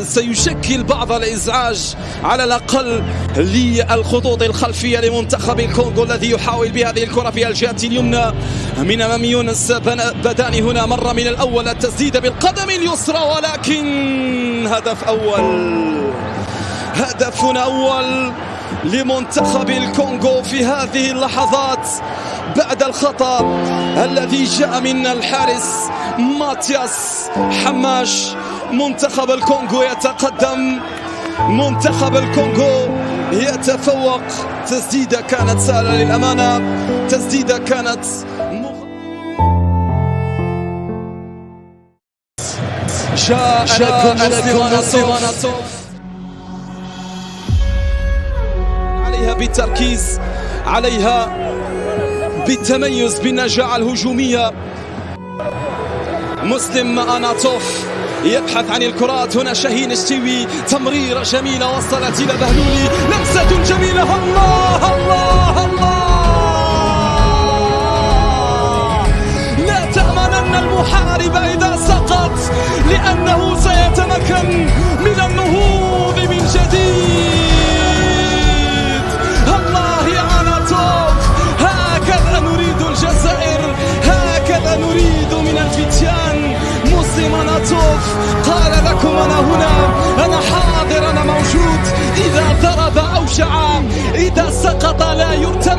سيشكل بعض الإزعاج على الأقل للخطوط الخلفية لمنتخب الكونغو الذي يحاول بهذه الكرة في الجهة اليمنى من أمام يونس بداني. هنا مرة من الأول التسديد بالقدم اليسرى، ولكن هدف أول لمنتخب الكونغو في هذه اللحظات بعد الخطأ الذي جاء من الحارس ماتياس حماش. منتخب الكونغو يتقدم، منتخب الكونغو يتفوق. تسديدة كانت سهلة للأمانة، تسديدة كانت جاء لكم عليها بالتركيز، عليها بالتميز بالنجاعة الهجومية. مسلم أناتوف يبحث عن الكرات. هنا شاهين الشتوي، تمريرة جميلة وصلت إلى بهلولي، لمسة جميلة. الله الله الله، لا تأمنن المحارب إذا سقط، لأنه سيتمكن من النهوض من جديد. الله يا أناتوف، هكذا نريد الجزائر، هكذا نريد من الفتيان. مسلم أناتوف قال لكم أنا هنا، أنا حاضر، أنا موجود. إذا ضرب أوجع، إذا سقط لا يرتد.